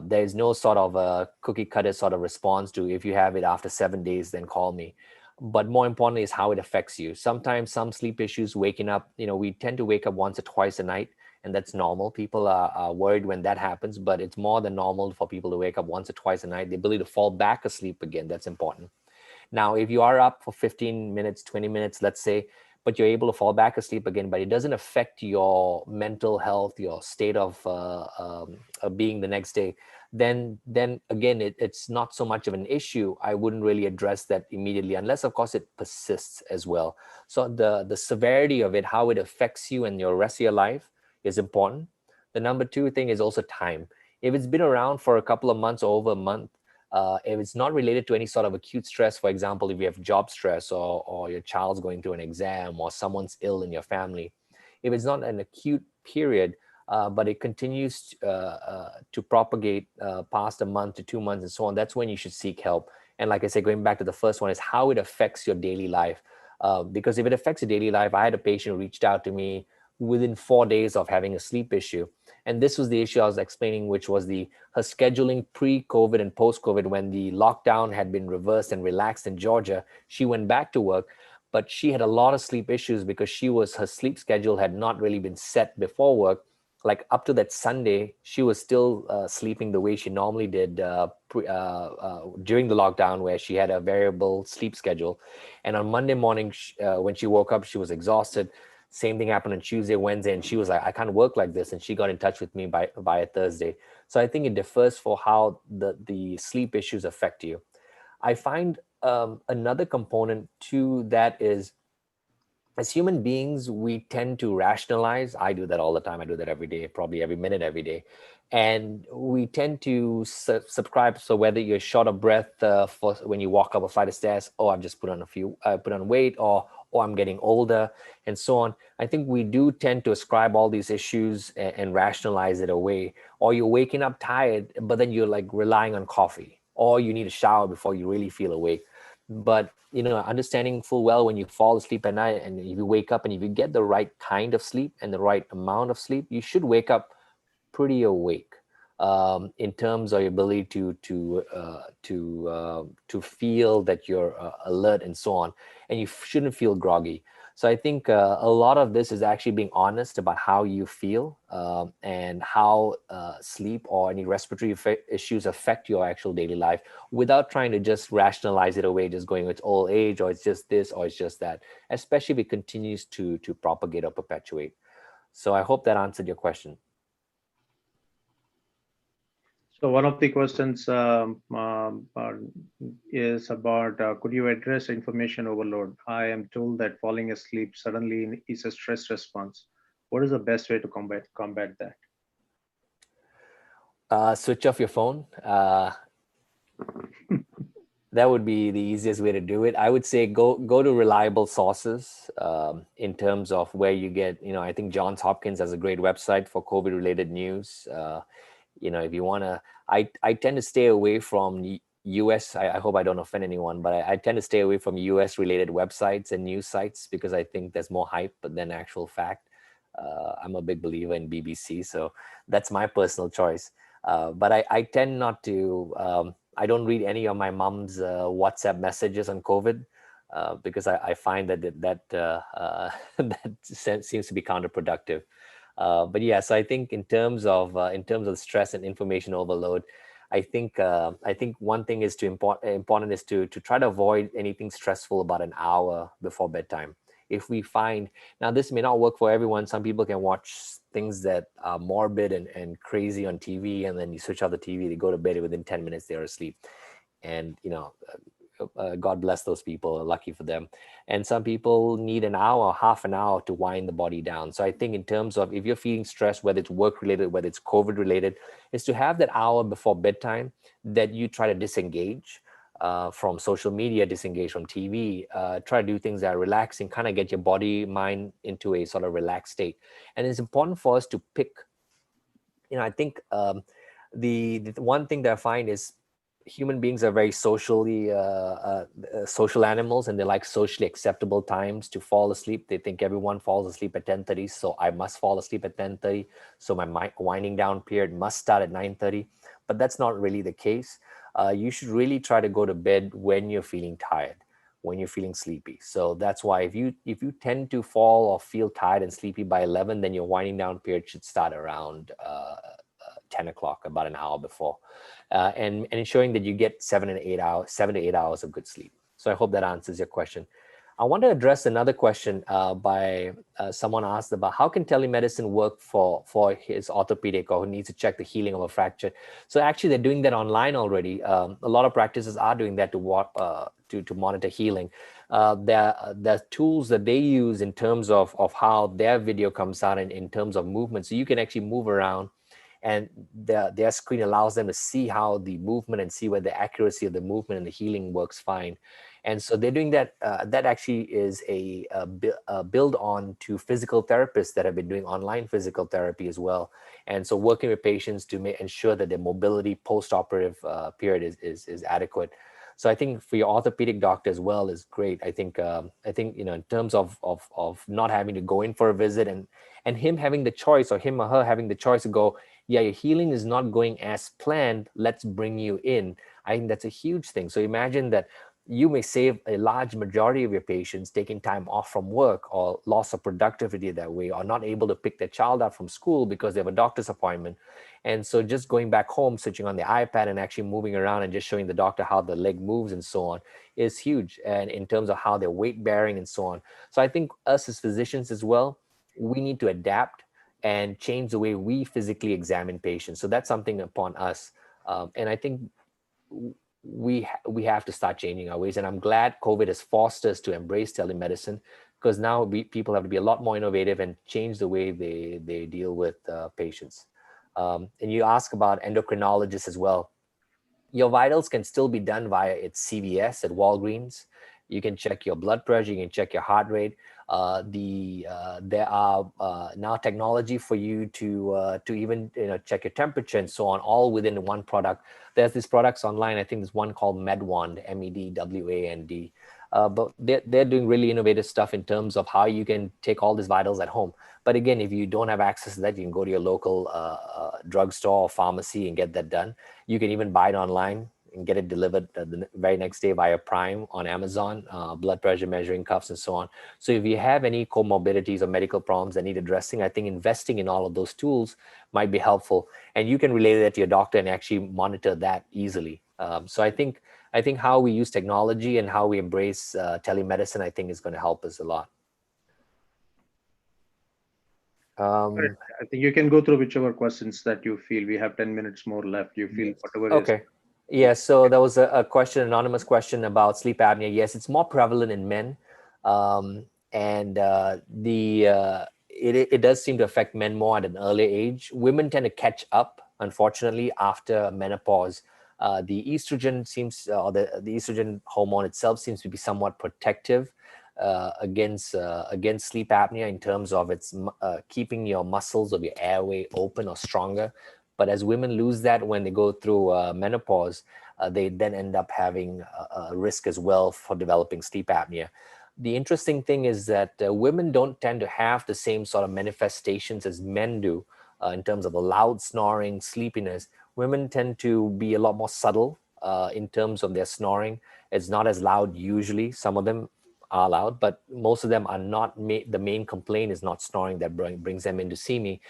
There is no sort of a cookie cutter sort of response to, if you have it after 7 days, then call me. but more importantly is how it affects you. Sometimes some sleep issues, waking up, we tend to wake up once or twice a night, and that's normal. People are worried when that happens, but it's more than normal for people to wake up once or twice a night. The ability to fall back asleep again, that's important. Now, if you are up for 15 minutes, 20 minutes, let's say, but you're able to fall back asleep again, but it doesn't affect your mental health, your state of being the next day, then again, it's not so much of an issue. I wouldn't really address that immediately, unless, of course, it persists as well. So the severity of it, how it affects you and your rest of your life is important. The number two thing is also time. If it's been around for a couple of months or over a month, if it's not related to any sort of acute stress, for example, if you have job stress, or your child's going through an exam, or someone's ill in your family, if it's not an acute period, but it continues to propagate past a month to 2 months and so on, that's when you should seek help. And like I said, going back to the first one, is how it affects your daily life. Because if it affects your daily life, I had a patient who reached out to me within 4 days of having a sleep issue. And this was the issue I was explaining, which was her scheduling pre-COVID and post-COVID. When the lockdown had been reversed and relaxed in Georgia, she went back to work, but she had a lot of sleep issues because her sleep schedule had not really been set before work. Like up to that Sunday, she was still sleeping the way she normally did during the lockdown, where she had a variable sleep schedule. And on Monday morning, when she woke up, she was exhausted. Same thing happened on Tuesday, Wednesday, and she was like, I can't work like this. And she got in touch with me by a Thursday. So I think it differs for how the sleep issues affect you. I find another component to that is, as human beings, we tend to rationalize. I do that all the time. I do that every day, probably every minute, every day. And we tend to subscribe. So whether you're short of breath for when you walk up a flight of stairs, I've just put on weight, or I'm getting older, and so on. I think we do tend to ascribe all these issues and rationalize it away. Or you're waking up tired, but then you're like relying on coffee, or you need a shower before you really feel awake. But understanding full well, when you fall asleep at night and if you wake up, and if you get the right kind of sleep and the right amount of sleep, you should wake up pretty awake, in terms of your ability to feel that you're alert and so on, and you shouldn't feel groggy. So I think a lot of this is actually being honest about how you feel, and how sleep or any respiratory issues affect your actual daily life, without trying to just rationalize it away, just going, it's old age, or it's just this, or it's just that, especially if it continues to propagate or perpetuate. So I hope that answered your question. So one of the questions is about, could you address information overload? I am told that falling asleep suddenly is a stress response. What is the best way to combat that? Switch off your phone. That would be the easiest way to do it. I would say go to reliable sources, in terms of where you get, I think Johns Hopkins has a great website for COVID related news. If you want to, I tend to stay away from US. I hope I don't offend anyone, but I tend to stay away from US related websites and news sites, because I think there's more hype than actual fact. I'm a big believer in BBC, so that's my personal choice. But I tend not to, I don't read any of my mom's WhatsApp messages on COVID, because I find that seems to be counterproductive. But yeah, so I think in terms of stress and information overload, I think one thing is important is to try to avoid anything stressful about an hour before bedtime. If we find, now this may not work for everyone. Some people can watch things that are morbid and crazy on TV, and then you switch off the TV, they go to bed, within 10 minutes they're asleep. And God bless those people, lucky for them. And some people need an hour, half an hour to wind the body down. So I think in terms of, if you're feeling stressed, whether it's work related, whether it's COVID related, is to have that hour before bedtime that you try to disengage from social media, disengage from TV, try to do things that are relaxing, kind of get your body, mind into a sort of relaxed state. And it's important for us to pick, I think the one thing that I find is, human beings are very socially social animals, and they like socially acceptable times to fall asleep. They think everyone falls asleep at 10:30, so I must fall asleep at 10:30. So my winding down period must start at 9:30. But that's not really the case. You should really try to go to bed when you're feeling tired. when you're feeling sleepy. So that's why if you tend to fall or feel tired and sleepy by 11, then your winding down period should start around 10 o'clock, about an hour before, and ensuring that you get 7 to 8 hours of good sleep. So I hope that answers your question. I want to address another question by someone asked about how can telemedicine work for his orthopedic or who needs to check the healing of a fracture. So actually, they're doing that online already. A lot of practices are doing that to monitor healing. There are tools that they use in terms of how their video comes out and in terms of movement. So you can actually move around, and their screen allows them to see how the movement and see where the accuracy of the movement and the healing works fine. And so they're doing that. That actually is a build on to physical therapists that have been doing online physical therapy as well. And so working with patients to ensure that their mobility post-operative period is adequate. So I think for your orthopedic doctor as well is great. I think in terms of not having to go in for a visit and him having the choice, or him or her having the choice to go, yeah, your healing is not going as planned, let's bring you in. I think that's a huge thing. So imagine that you may save a large majority of your patients taking time off from work or loss of productivity that way, or not able to pick their child up from school because they have a doctor's appointment. And so just going back home, switching on the iPad and actually moving around and just showing the doctor how the leg moves and so on is huge. And in terms of how they're weight bearing and so on. So I think us as physicians as well, we need to adapt and change the way we physically examine patients. So that's something upon us. And I think we have to start changing our ways. And I'm glad COVID has forced us to embrace telemedicine, because now people have to be a lot more innovative and change the way they deal with patients. And you ask about endocrinologists as well. Your vitals can still be done via its CVS at Walgreens. You can check your blood pressure, you can check your heart rate. There are now technology for you to even check your temperature and so on, all within one product. There's these products online. I think there's one called MedWand, MEDWAND. But they're doing really innovative stuff in terms of how you can take all these vitals at home. But again, if you don't have access to that, you can go to your local drugstore or pharmacy and get that done. You can even buy it online and get it delivered the very next day via Prime on Amazon, blood pressure measuring cuffs and so on. So if you have any comorbidities or medical problems that need addressing, I think investing in all of those tools might be helpful. And you can relay that to your doctor and actually monitor that easily. So I think how we use technology and how we embrace telemedicine, I think is going to help us a lot. I think you can go through whichever questions that you feel. We have 10 minutes more left. You feel whatever okay. Yeah, so there was a question, anonymous question about sleep apnea. Yes, it's more prevalent in men. And it does seem to affect men more at an early age. Women tend to catch up, unfortunately, after menopause. The estrogen seems, or the estrogen hormone itself seems to be somewhat protective against sleep apnea in terms of its keeping your muscles of your airway open or stronger. But as women lose that when they go through menopause, they then end up having a risk as well for developing sleep apnea. The interesting thing is that women don't tend to have the same sort of manifestations as men do in terms of the loud snoring, sleepiness. Women tend to be a lot more subtle in terms of their snoring. It's not as loud usually. Some of them are loud, but most of them are not. The main complaint is not snoring that brings them in to see me.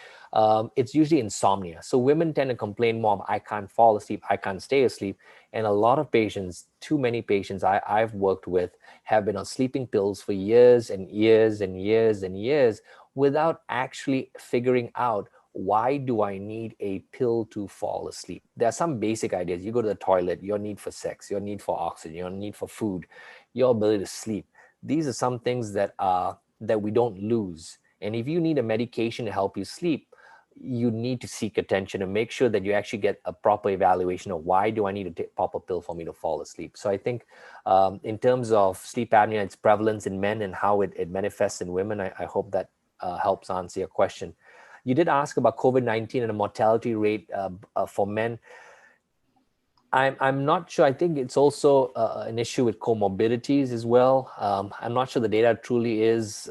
It's usually insomnia. So women tend to complain more of, I can't fall asleep, I can't stay asleep. And a lot of patients, too many patients I've worked with, have been on sleeping pills for years and years and years and years without actually figuring out, why do I need a pill to fall asleep? There are some basic ideas. You go to the toilet, your need for sex, your need for oxygen, your need for food, your ability to sleep. These are some things that we don't lose. And if you need a medication to help you sleep, you need to seek attention and make sure that you actually get a proper evaluation of, why do I need to pop a pill for me to fall asleep? So I think in terms of sleep apnea, its prevalence in men and how it manifests in women, I hope that helps answer your question. You did ask about COVID-19 and the mortality rate for men. I'm not sure. I think it's also an issue with comorbidities as well. I'm not sure the data truly is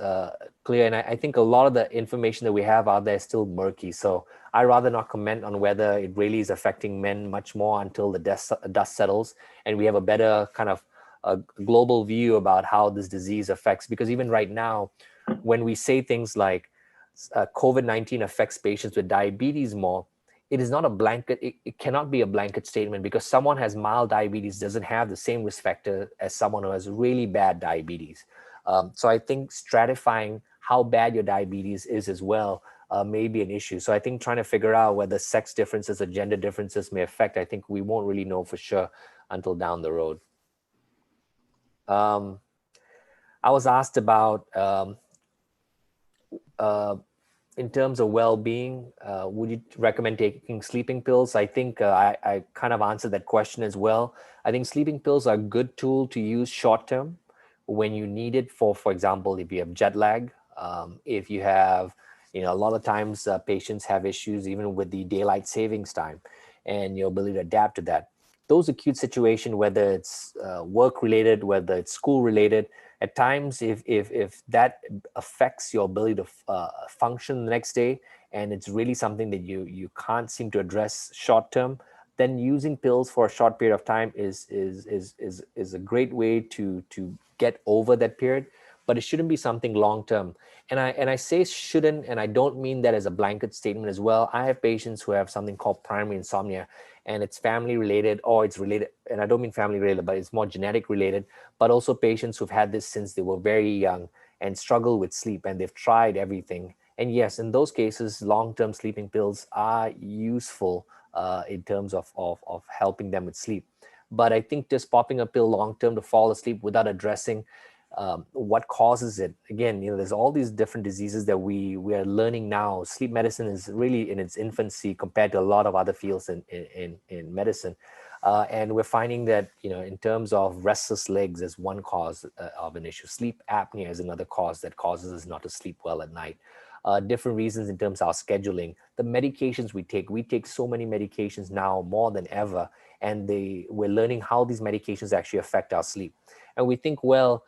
clear. And I think a lot of the information that we have out there is still murky. So I'd rather not comment on whether it really is affecting men much more until the dust settles and we have a better kind of a global view about how this disease affects, because even right now, when we say things like COVID-19 affects patients with diabetes more, it is not a blanket, it cannot be a blanket statement, because someone has mild diabetes doesn't have the same risk factor as someone who has really bad diabetes. So I think stratifying how bad your diabetes is as well may be an issue. So I think trying to figure out whether sex differences or gender differences may affect, I think we won't really know for sure until down the road. I was asked about in terms of well-being, would you recommend taking sleeping pills? I think I kind of answered that question as well. I think sleeping pills are a good tool to use short-term when you need it for example, if you have jet lag, if you have, a lot of times patients have issues even with the daylight savings time and your ability to adapt to that. Those acute situations, whether it's work-related, whether it's school-related, at times, if that affects your ability to function the next day, and it's really something that you can't seem to address short term, then using pills for a short period of time is a great way to get over that period. But it shouldn't be something long term. And I say shouldn't, and I don't mean that as a blanket statement as well. I have patients who have something called primary insomnia, and it's family related, or it's related, and I don't mean family related, but it's more genetic related, but also patients who've had this since they were very young and struggle with sleep, and they've tried everything. And yes, in those cases, long-term sleeping pills are useful in terms of helping them with sleep. But I think just popping a pill long-term to fall asleep without addressing what causes it. Again, there's all these different diseases that we are learning now. Sleep medicine is really in its infancy compared to a lot of other fields in medicine. And we're finding that, in terms of restless legs as one cause of an issue, sleep apnea is another cause that causes us not to sleep well at night. Different reasons in terms of our scheduling, the medications we take so many medications now more than ever, and we're learning how these medications actually affect our sleep. And we think, well,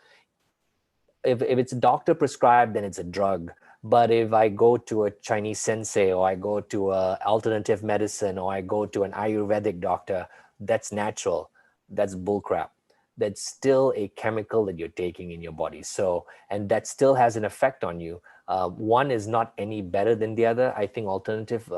if it's doctor prescribed, then it's a drug. But if I go to a Chinese sensei, or I go to a alternative medicine, or I go to an Ayurvedic doctor, that's natural. That's bullcrap. That's still a chemical that you're taking in your body. So, and that still has an effect on you. One is not any better than the other. I think alternative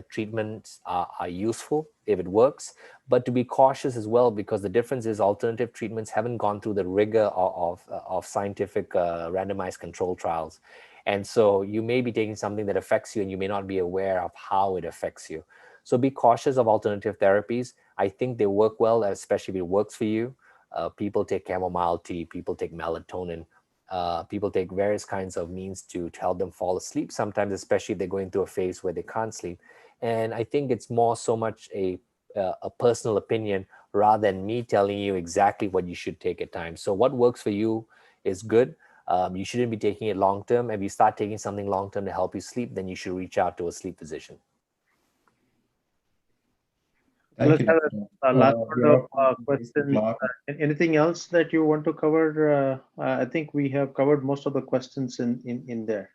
treatments are useful if it works, but to be cautious as well, because the difference is alternative treatments haven't gone through the rigor of scientific randomized control trials. And so you may be taking something that affects you and you may not be aware of how it affects you. So be cautious of alternative therapies. I think they work well, especially if it works for you. People take chamomile tea, people take melatonin, people take various kinds of means to help them fall asleep sometimes, especially if they're going through a phase where they can't sleep. And I think it's more so much a personal opinion rather than me telling you exactly what you should take at times. So what works for you is good. You shouldn't be taking it long term. If you start taking something long term to help you sleep, then you should reach out to a sleep physician. Thank you. Let's have a last round of questions. questions. Anything else that you want to cover? I think we have covered most of the questions in there.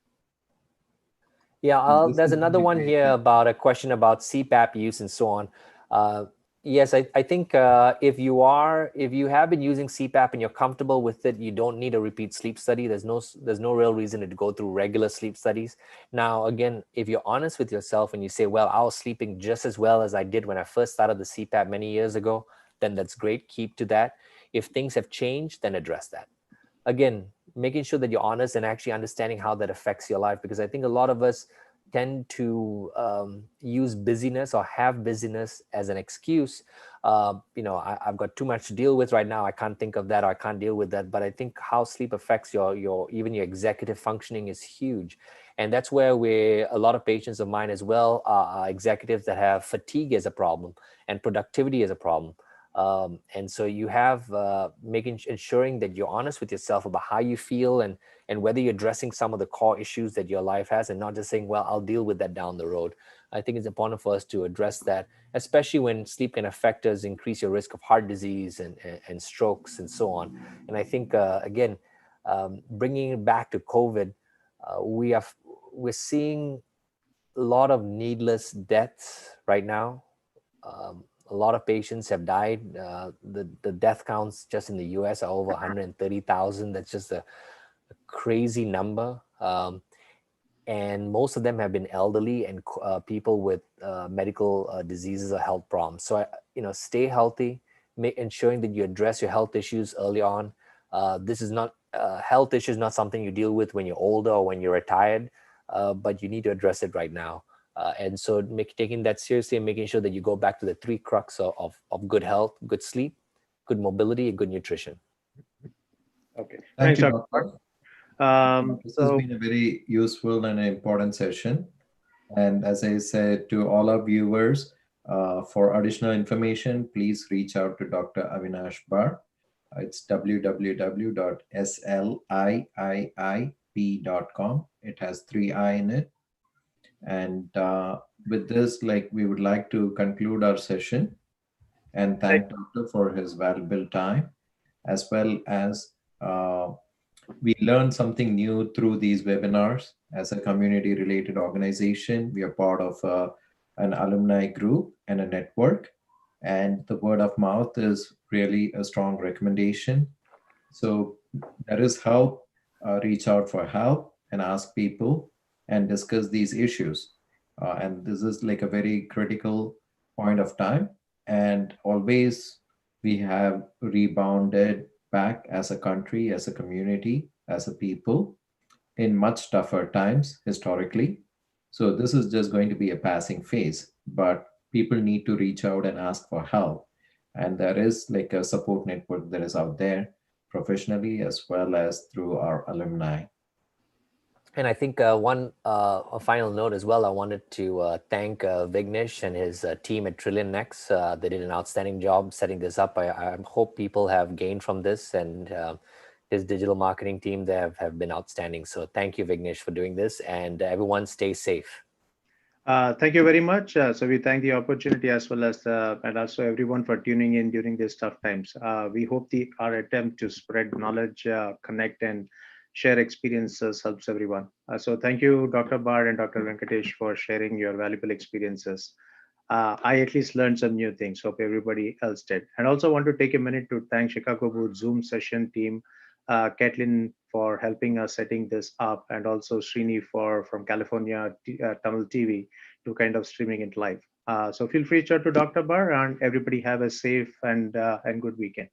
Yeah, there's another one here about a question about Cpap use and so on. Yes, I think if you have been using Cpap and you're comfortable with it, you don't need a repeat sleep study. There's no real reason to go through regular sleep studies. Now, again, if you're honest with yourself and you say, well, I was sleeping just as well as I did when I first started the Cpap many years ago, then that's great. Keep to that. If things have changed, then address that. Again, making sure that you're honest and actually understanding how that affects your life, because I think a lot of us tend to use busyness or have busyness as an excuse. I've got too much to deal with right now. I can't think of that, or I can't deal with that. But I think how sleep affects even your executive functioning is huge. And that's where a lot of patients of mine as well are executives that have fatigue as a problem and productivity as a problem. And so you have ensuring that you're honest with yourself about how you feel and whether you're addressing some of the core issues that your life has, and not just saying, well, I'll deal with that down the road. I think it's important for us to address that, especially when sleep can affect us, increase your risk of heart disease and strokes and so on. And I think, again, bringing it back to COVID, we're seeing a lot of needless deaths right now. A lot of patients have died. The death counts just in the US are over 130,000. That's just a crazy number. And most of them have been elderly and people with medical diseases or health problems. So, stay healthy, ensuring that you address your health issues early on. This is not health issues, not something you deal with when you're older or when you're retired, but you need to address it right now. And so taking that seriously and making sure that you go back to the three crux of good health, good sleep, good mobility, and good nutrition. Okay. Thank Thanks, you, Dr. Doctor. This has So been a very useful and important session. And as I said to all our viewers, for additional information, please reach out to Dr. Avinesh Bhar. It's www.sliiip.com. It has 3 I in it. And with this, we would like to conclude our session and thank Doctor for his valuable time, as well as we learned something new through these webinars. As a community related organization, we are part of an alumni group and a network, and the word of mouth is really a strong recommendation. So there is help. Reach out for help and ask people and discuss these issues. And this is like a very critical point of time. And always we have rebounded back as a country, as a community, as a people in much tougher times historically. So this is just going to be a passing phase, but people need to reach out and ask for help. And there is like a support network that is out there professionally as well as through our alumni. And I think a final note as well, I wanted to thank Vignesh and his team at Trillion Next. They did an outstanding job setting this up. I hope people have gained from this, and his digital marketing team, they have been outstanding. So thank you, Vignesh, for doing this, and everyone stay safe. Thank you very much. So we thank the opportunity as well as and also everyone for tuning in during these tough times. We hope our attempt to spread knowledge, connect, and share experiences helps everyone. So thank you, Dr. Bhar and Dr. Venkatesh, for sharing your valuable experiences. I at least learned some new things. Hope everybody else did. And also want to take a minute to thank Chicago Boot Zoom session team, Kathleen for helping us setting this up, and also Srini from California Tamil TV to kind of streaming it live. So feel free to reach out to Dr. Bar, and everybody have a safe and good weekend.